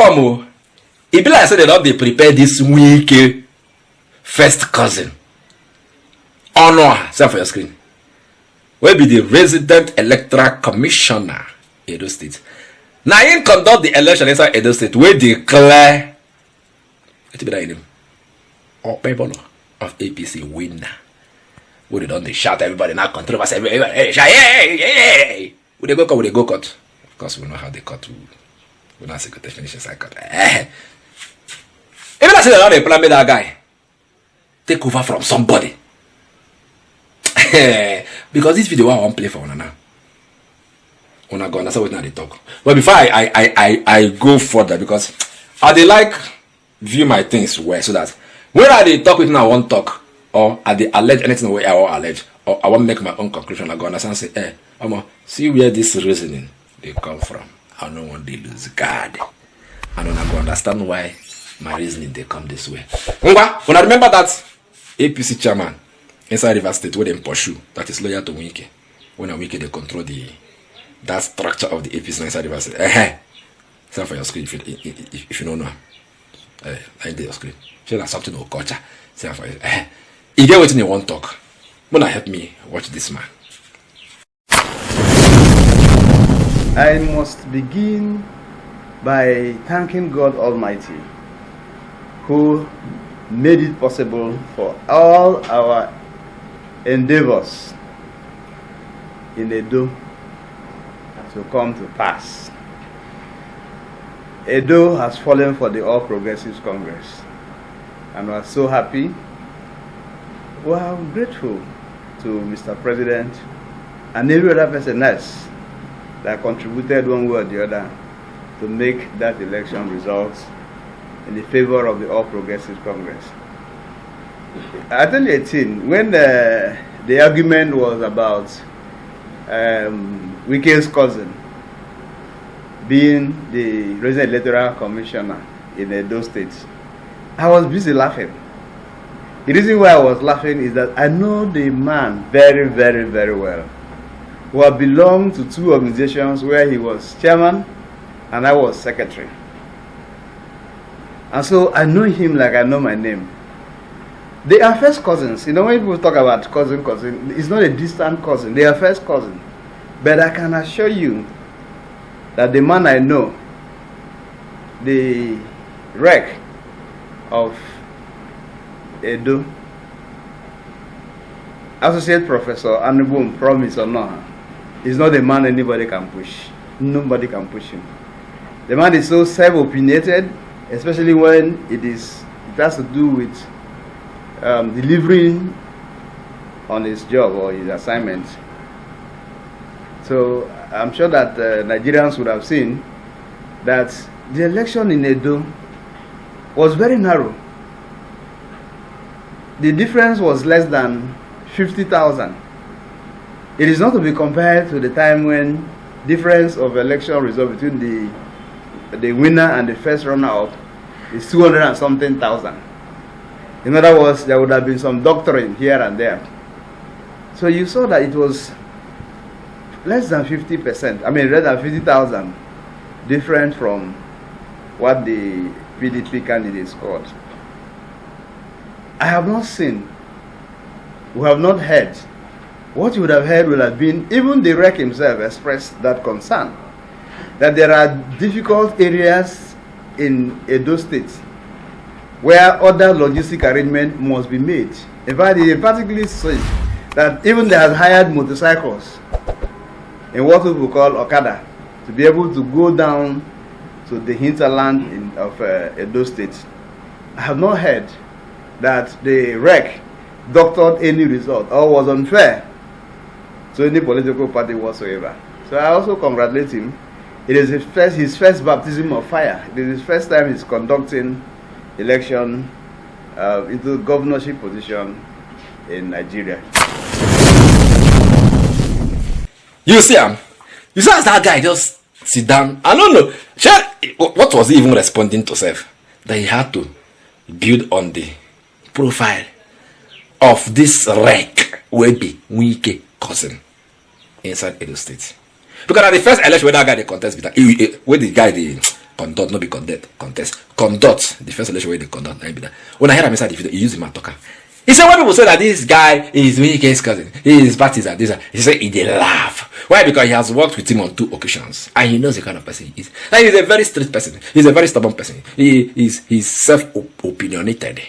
come. It be like I said they don't they prepare this Wike first cousin. Honor, see for your screen. Will be the resident electoral commissioner Edo State. Now he conduct the election inside Edo State. We declare it be that name. Or people of APC winner. We don't they shout everybody now controversy. Hey, hey. We they go cut. Of course we know how they cut. We not say definition I cut. Even I say that they plan me that guy take over from somebody. Because this video I won't play for now. When I go, that's how they talk. But before I go further, because I they like view my things well, so that when I they talk with now I won't talk, or I they allege anything where I will allege, or I won't make my own conclusion. I go understand say, see where this reasoning they come from. I don't want they lose God. I don't go understand why my reasoning they come this way. When I remember that APC chairman inside River State where they pursue that is loyal to Wike. When Wike they control that structure of the APC inside River State. Send for your screen if you don't know. I did your screen. Show that something of culture. Send for you. You get what you want to talk. Wanna help me watch this man. I must begin by thanking God Almighty, who made it possible for all our endeavors in Edo to come to pass. Edo has fallen for the All Progressives Congress, and we are so happy. We are grateful to Mr. President and every other person else that contributed one way or the other to make that election result in the favor of the All Progressives Congress. I tell you a thing, when the argument was about Wike's cousin being the resident electoral commissioner in Edo State, I was busy laughing. The reason why I was laughing is that I know the man very, very, very well, who had belonged to two organizations where he was chairman and I was secretary. And so I know him like I know my name. They are first cousins. You know, when people talk about cousin, it's not a distant cousin. They are first cousin. But I can assure you that the man I know, the wreck of Edo, Associate Professor Anubum, promise or not, is not a man anybody can push. Nobody can push him. The man is so self-opinionated, especially when it has to do with delivering on his job or his assignment. So I'm sure that Nigerians would have seen that the election in Edo was very narrow. The difference was less than 50,000. It is not to be compared to the time when difference of election result between the winner and the first runner-up is 200 and something thousand. In other words, there would have been some doctoring here and there. So you saw that it was less than 50%, I mean less than 50,000 different from what the PDP candidate scored. I have not seen, we have not heard. What you would have heard would have been, even the REC himself expressed that concern, that there are difficult areas in Edo State where other logistic arrangement must be made. In fact, he particularly said that even they have hired motorcycles in what we call Okada to be able to go down to the hinterland of Edo State. I have not heard that the REC doctored any result or was unfair to any political party whatsoever. So I also congratulate him. It is his first baptism of fire. It is his first time he's conducting election into governorship position in Nigeria. You see him? You see as that guy just sit down? I don't know. What was he even responding to self? That he had to build on the profile of this wreck will be Wike cousin inside Edo State. Because at the first election where that guy they contest with where the guy they conduct, not be conduct, contest. Conduct. The first election where they conduct. When I heard him inside the video, he used him talker. He said when people say that this guy is Wike's cousin, his parties are this, he said he did laugh. Why? Because he has worked with him on 2 occasions. And he knows the kind of person he is. And he's a very straight person. He's a very stubborn person. He's self-opinionated.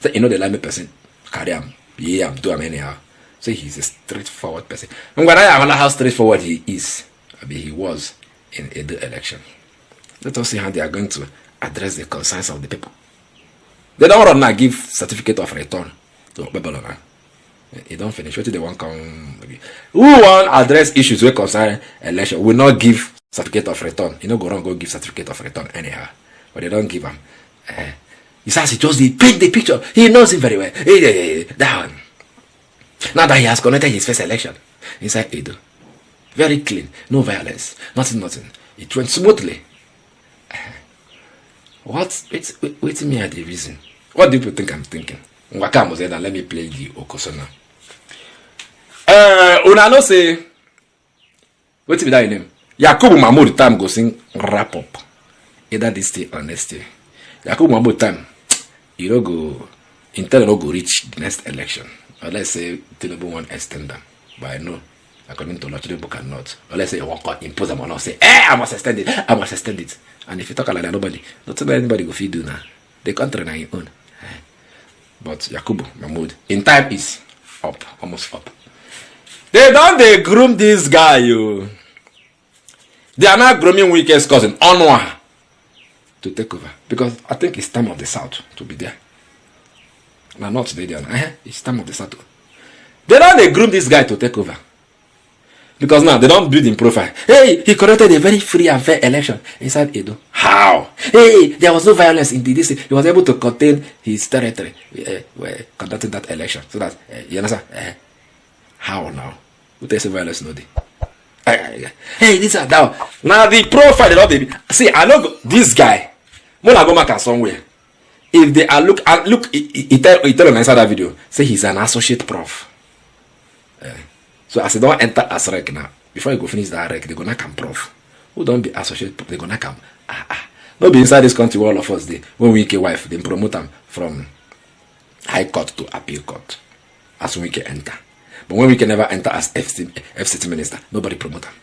So you know the line person, carry him, yeah, do him anyhow. So he's a straightforward person. And when I wonder how straightforward he is, I mean he was in the election. Let us see how they are going to address the concerns of the people. They don't run now give certificate of return to people now. You don't finish. What do they want come? Who want address issues where concern election will not give certificate of return. You know go wrong go give certificate of return anyhow. But they don't give them. He says he just paint the picture. He knows him very well. That one. Now that he has connected his first election inside Edo. Very clean. No violence. Nothing. It went smoothly. What's me at the reason? What do people think I'm thinking? Wakam was there, let me play the Okoso now. Una no say, what's be that name? Yakubu Mahmood time go sing wrap up. Either this day or next day. Yakubu Mahmood time, you don't go, Intel no go reach the next election. Or let's say, Tinubu won't extend them. But I know, according to law, Tinubu cannot. Or let's say, you won't impose them or not say, I must extend it. And if you talk like that, not anybody go feed do now. The country now your own. But Yakubu Mahmood, in time is up, almost up. They groom this guy, you. They are now grooming Wike's cousin, Onwa, to take over. Because I think it's time of the South to be there. Now, not today, it's time of the South. They groom this guy to take over. Because now they don't build in profile. Hey, he conducted a very free and fair election inside Edo. How? Hey, there was no violence in the DC. He was able to contain his territory conducting that election. So that, you understand? How now? Who takes violence? No, hey, this is now. Now the profile, they see, I know this guy. Mona go back somewhere. If they are look, he tell him inside that video, say he's an associate prof. So as they don't enter as rec now, before you go finish that rec, they're gonna come prof. Who don't be associate, they're gonna come. Not be inside this country all of us they when we get wife, they promote them from high court to appeal court. As we can enter. But when we can never enter as FCT minister, nobody promote them.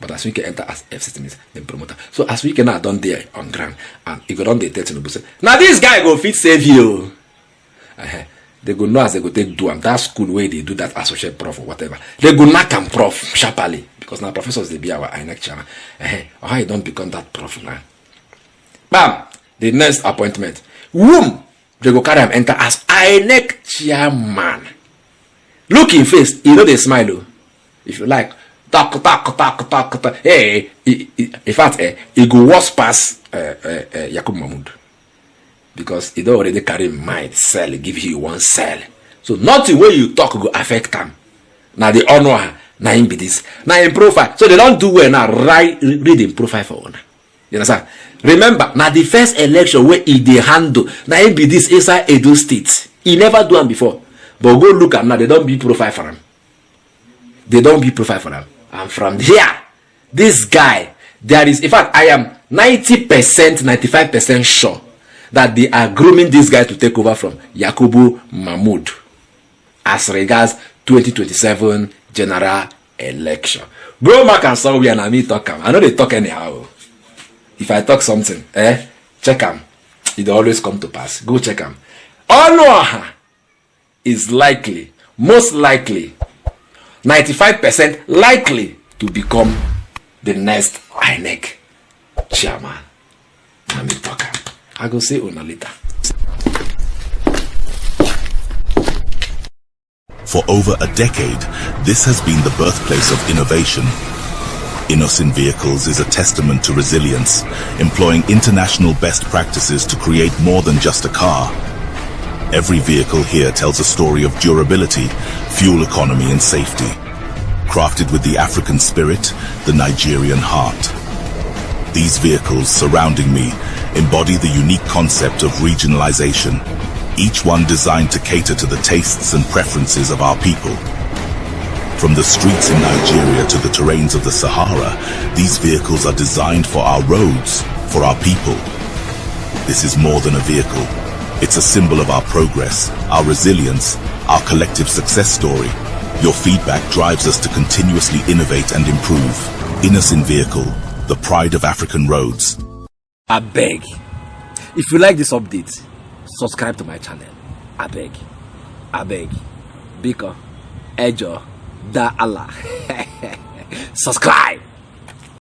But as we can enter as FCT minister, they promote them. So as we can now done there on ground, and you go down the 13 say, now this guy go fit save you. They go know as they go take do that school where they do that associate prof or whatever. They go knock and prof sharply. Because now professors they be our Inec chairman. Or how you don't become that prof now. Bam! The next appointment. Whom they go carry him enter as Inec chairman. Look in face, you know they smile though. If you like, talk. Hey, in fact, it go worse past Yakubu Mahmood. Because it don't already carry mind cell, give you one cell. So nothing where you talk will affect them. Now the honor, now in be this. Now in profile. So they don't do well now, read in profile for honor. You understand? Remember, now the first election where he they handle, now in be this inside Edo State. He never do them before. But go look at now, they don't be profile for him. They don't be profile for him. And from here, this guy, there is, in fact, I am 90%, 95% sure that they are grooming this guy to take over from Yakubu Mahmood as regards 2027 general election. Go back and saw we and me talk. I know they talk anyhow. If I talk something, check them. It always come to pass. Go check them. Onwa is likely, most likely, 95% likely to become the next Inec chairman. Let me talk. I go say una later. For over a decade, this has been the birthplace of innovation. Innoson Vehicles is a testament to resilience, employing international best practices to create more than just a car. Every vehicle here tells a story of durability, fuel economy and safety. Crafted with the African spirit, the Nigerian heart. These vehicles surrounding me embody the unique concept of regionalization, each one designed to cater to the tastes and preferences of our people. From the streets in Nigeria to the terrains of the Sahara, these vehicles are designed for our roads, for our people. This is more than a vehicle. It's a symbol of our progress, our resilience, our collective success story. Your feedback drives us to continuously innovate and improve. Innoson vehicle, the pride of African roads. I beg. If you like this update, subscribe to my channel. I beg. Biko, Ejo, Da Allah. Subscribe.